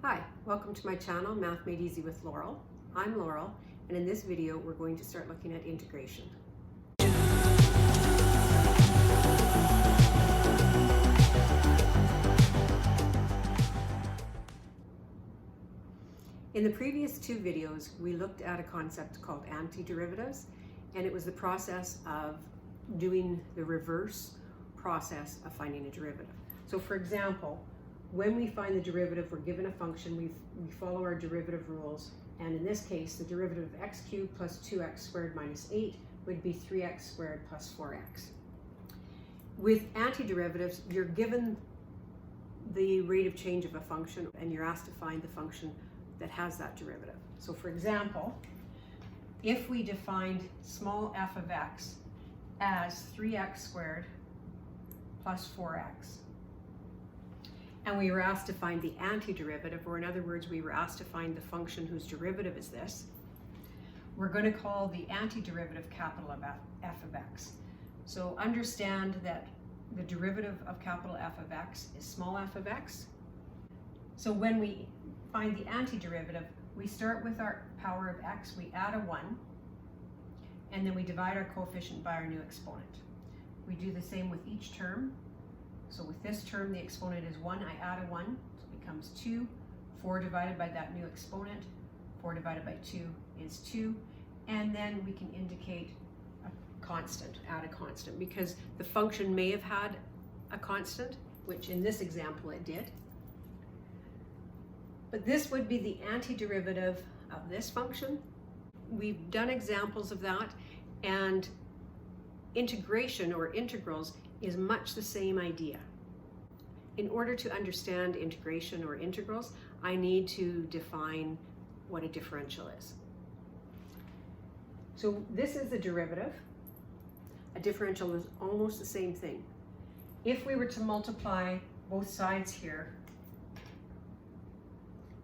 Hi, welcome to my channel, Math Made Easy with Laurel. I'm Laurel, and in this video we're going to start looking at integration. In the previous two videos, we looked at a concept called antiderivatives, and it was the process of doing the reverse process of finding a derivative. So for example, when we find the derivative, we're given a function, we follow our derivative rules, and in this case, the derivative of x cubed plus 2x squared minus 8 would be 3x squared plus 4x. With antiderivatives, you're given the rate of change of a function, and you're asked to find the function that has that derivative. So for example, if we defined small f of x as 3x squared plus 4x, and we were asked to find the antiderivative, or in other words, we were asked to find the function whose derivative is this, we're going to call the antiderivative capital F of x. So understand that the derivative of capital F of x is small f of x. So when we find the antiderivative, we start with our power of x, we add a 1, and then we divide our coefficient by our new exponent. We do the same with each term. So with this term, the exponent is 1, I add a 1, so it becomes 2. 4 divided by that new exponent, 4 divided by 2 is 2. And then we can indicate a constant, add a constant, because the function may have had a constant, which in this example it did. But this would be the antiderivative of this function. We've done examples of that, and integration or integrals is much the same idea. In order to understand integration or integrals, I need to define what a differential is. So this is the derivative. A differential is almost the same thing. If we were to multiply both sides here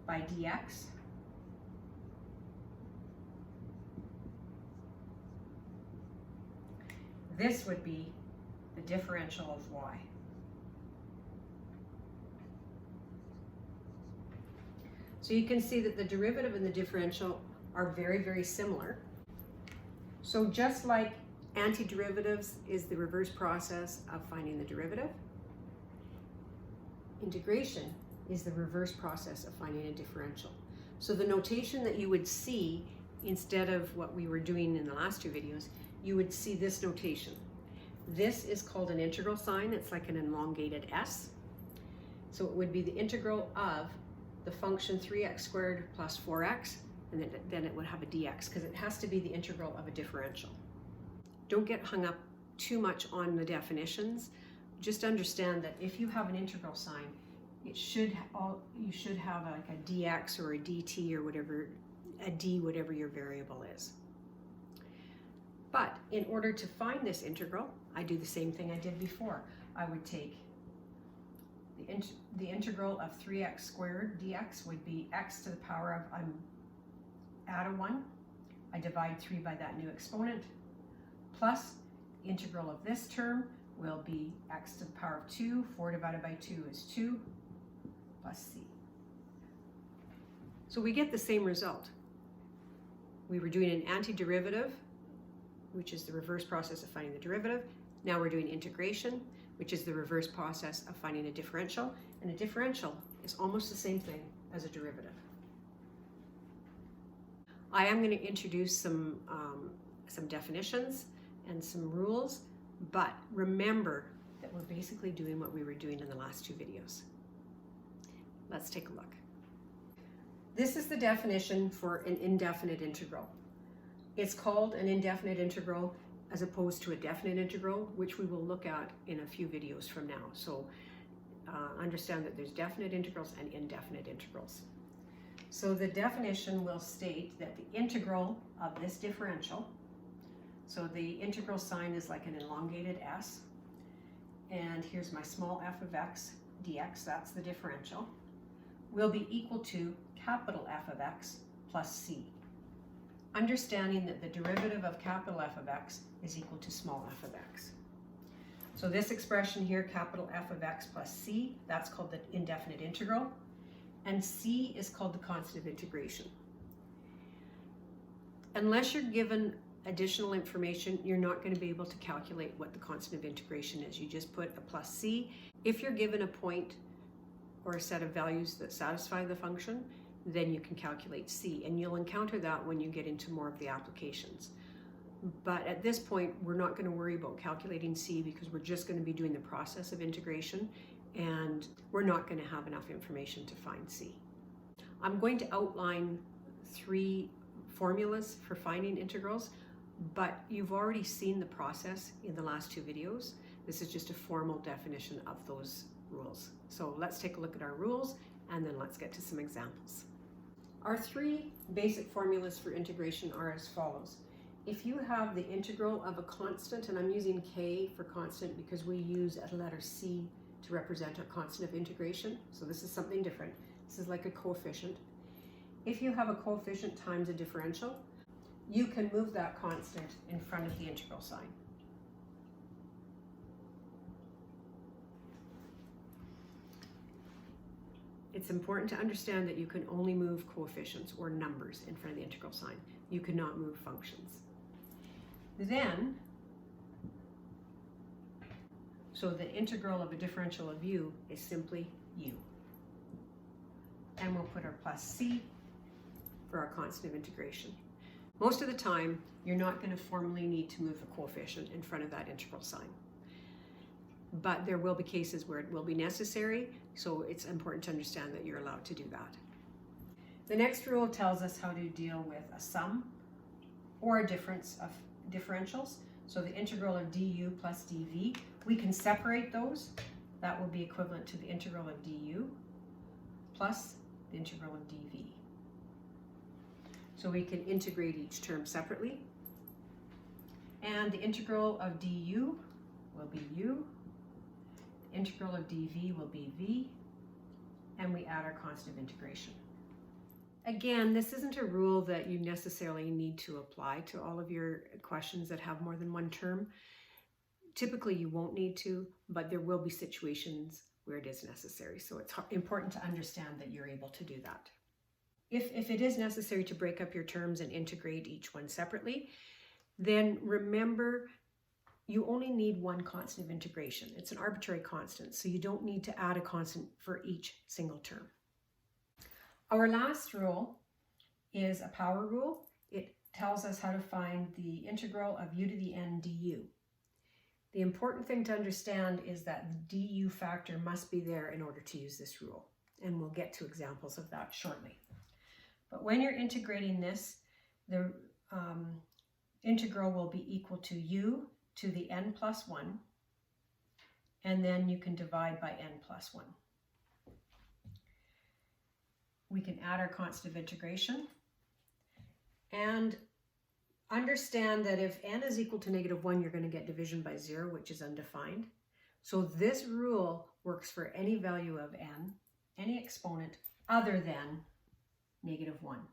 by dx, this would be the differential of y. So you can see that the derivative and the differential are very, very similar. So just like antiderivatives is the reverse process of finding the derivative, integration is the reverse process of finding a differential. So the notation that you would see instead of what we were doing in the last two videos, you would see this notation. This is called an integral sign. It's like an elongated S. So it would be the integral of the function 3x squared plus 4x, and then it would have a dx, because it has to be the integral of a differential. Don't get hung up too much on the definitions. Just understand that if you have an integral sign, you should have like a dx or a dt or whatever, a d, whatever your variable is. But in order to find this integral, I do the same thing I did before. I would take the integral of 3x squared dx would be x to the power of, add a 1, I divide 3 by that new exponent, plus the integral of this term will be x to the power of 2, 4 divided by 2 is 2, plus c. So we get the same result. We were doing an antiderivative, which is the reverse process of finding the derivative. Now we're doing integration, which is the reverse process of finding a differential, and a differential is almost the same thing as a derivative. I am going to introduce some definitions and some rules, but remember that we're basically doing what we were doing in the last two videos. Let's take a look. This is the definition for an indefinite integral. It's called an indefinite integral as opposed to a definite integral, which we will look at in a few videos from now. So understand that there's definite integrals and indefinite integrals. So the definition will state that the integral of this differential, so the integral sign is like an elongated S, and here's my small f of x dx, that's the differential, will be equal to capital F of x plus c. Understanding that the derivative of capital F of x is equal to small f of x. So this expression here, capital F of x plus c, that's called the indefinite integral. and c is called the constant of integration. Unless you're given additional information, you're not going to be able to calculate what the constant of integration is. You just put a plus c. If you're given a point or a set of values that satisfy the function, then you can calculate c, and you'll encounter that when you get into more of the applications. But at this point, we're not going to worry about calculating c because we're just going to be doing the process of integration, and we're not going to have enough information to find c. I'm going to outline 3 formulas for finding integrals, but you've already seen the process in the last 2 videos. This is just a formal definition of those rules. So let's take a look at our rules, and then let's get to some examples. Our 3 basic formulas for integration are as follows. If you have the integral of a constant, and I'm using k for constant because we use a letter c to represent our constant of integration, so this is something different. This is like a coefficient. If you have a coefficient times a differential, you can move that constant in front of the integral sign. It's important to understand that you can only move coefficients or numbers in front of the integral sign. You cannot move functions. Then, so the integral of a differential of u is simply u. And we'll put our plus c for our constant of integration. Most of the time, you're not going to formally need to move a coefficient in front of that integral sign. But there will be cases where it will be necessary, so it's important to understand that you're allowed to do that. The next rule tells us how to deal with a sum or a difference of differentials. So the integral of du plus dv, we can separate those. That will be equivalent to the integral of du plus the integral of dv. So we can integrate each term separately. And the integral of du will be u. The integral of dv will be v. And we add our constant of integration. Again, this isn't a rule that you necessarily need to apply to all of your questions that have more than one term. Typically, you won't need to, but there will be situations where it is necessary. So it's important to understand that you're able to do that. If it is necessary to break up your terms and integrate each one separately, then remember you only need one constant of integration. It's an arbitrary constant, so you don't need to add a constant for each single term. Our last rule is a power rule. It tells us how to find the integral of u to the n du. The important thing to understand is that the du factor must be there in order to use this rule, and we'll get to examples of that shortly. But when you're integrating this, the integral will be equal to u to the n plus 1, and then you can divide by n plus 1. We can add our constant of integration, and understand that if n is equal to -1, you're going to get division by 0, which is undefined. So this rule works for any value of n, any exponent other than -1.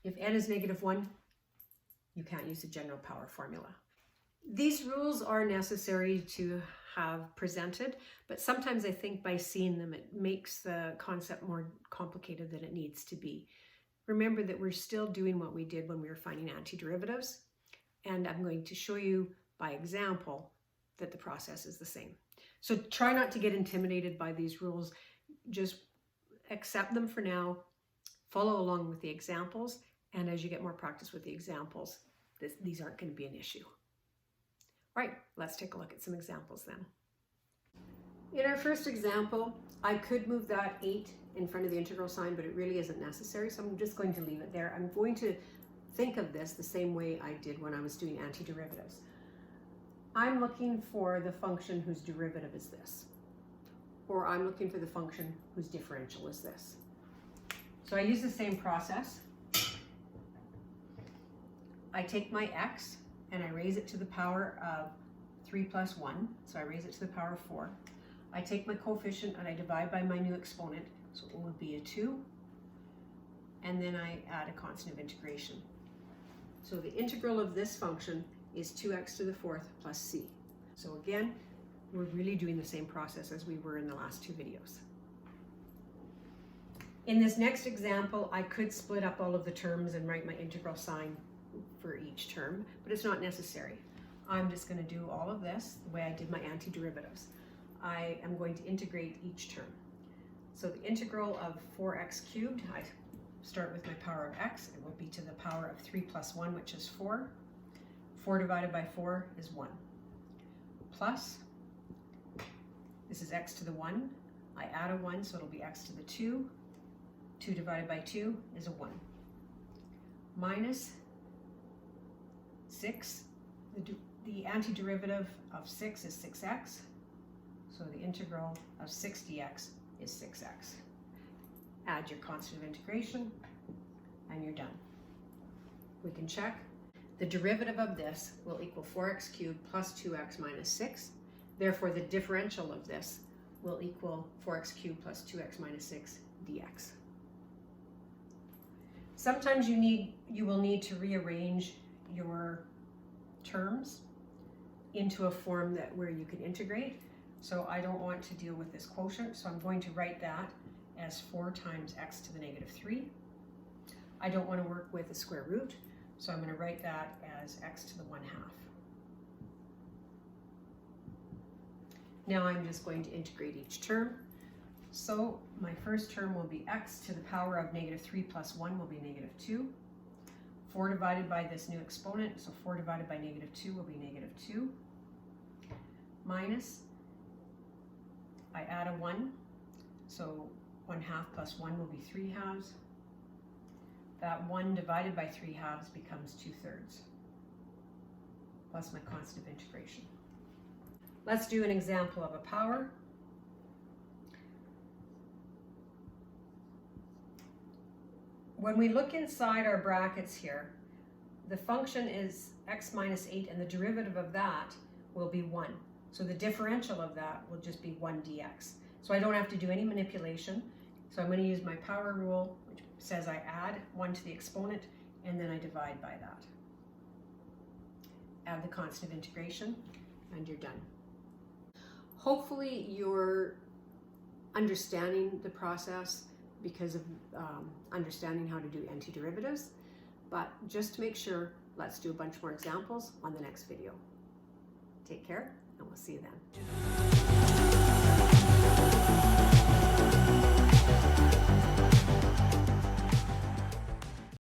If n is -1, you can't use the general power formula. These rules are necessary to have presented, but sometimes I think by seeing them, it makes the concept more complicated than it needs to be. Remember that we're still doing what we did when we were finding antiderivatives, and I'm going to show you by example that the process is the same. So try not to get intimidated by these rules. Just accept them for now, follow along with the examples, and as you get more practice with the examples, these aren't going to be an issue. All right, let's take a look at some examples then. In our first example, I could move that 8 in front of the integral sign, but it really isn't necessary, so I'm just going to leave it there. I'm going to think of this the same way I did when I was doing antiderivatives. I'm looking for the function whose derivative is this, or I'm looking for the function whose differential is this. So I use the same process. I take my x and I raise it to the power of 3 plus 1, so I raise it to the power of 4. I take my coefficient and I divide by my new exponent, so it would be a 2, and then I add a constant of integration. So the integral of this function is 2x to the 4th plus c. So again, we're really doing the same process as we were in the last two videos. In this next example, I could split up all of the terms and write my integral sign for each term, but it's not necessary. I'm just going to do all of this the way I did my antiderivatives. I am going to integrate each term. So the integral of 4x cubed, I start with my power of x. It will be to the power of 3 plus 1, which is 4. 4 divided by 4 is 1. Plus, this is x to the 1. I add a 1, so it'll be x to the 2. 2 divided by 2 is a 1. Minus 6. The antiderivative of 6 is 6x. So the integral of 6 dx is 6x. Add your constant of integration, and you're done. We can check. The derivative of this will equal 4x cubed plus 2x minus 6. Therefore, the differential of this will equal 4x cubed plus 2x minus 6 dx. Sometimes you will need to rearrange your terms into a form where you can integrate. So I don't want to deal with this quotient, so I'm going to write that as 4 times x to the negative 3. I don't want to work with a square root, so I'm going to write that as x to the 1/2. Now I'm just going to integrate each term. So my first term will be x to the power of negative 3 plus 1 will be negative 2. 4 divided by this new exponent, so 4 divided by negative 2 will be negative 2. Minus, I add a 1, so 1/2 plus 1 will be 3/2. That 1 divided by 3/2 becomes 2/3, plus my constant of integration. Let's do an example of a power. When we look inside our brackets here, the function is x minus 8, and the derivative of that will be 1. So the differential of that will just be 1 dx. So I don't have to do any manipulation. So I'm going to use my power rule, which says I add 1 to the exponent, and then I divide by that. Add the constant of integration, and you're done. Hopefully you're understanding the process because of understanding how to do antiderivatives. But just to make sure, let's do a bunch more examples on the next video. Take care, and we'll see you then.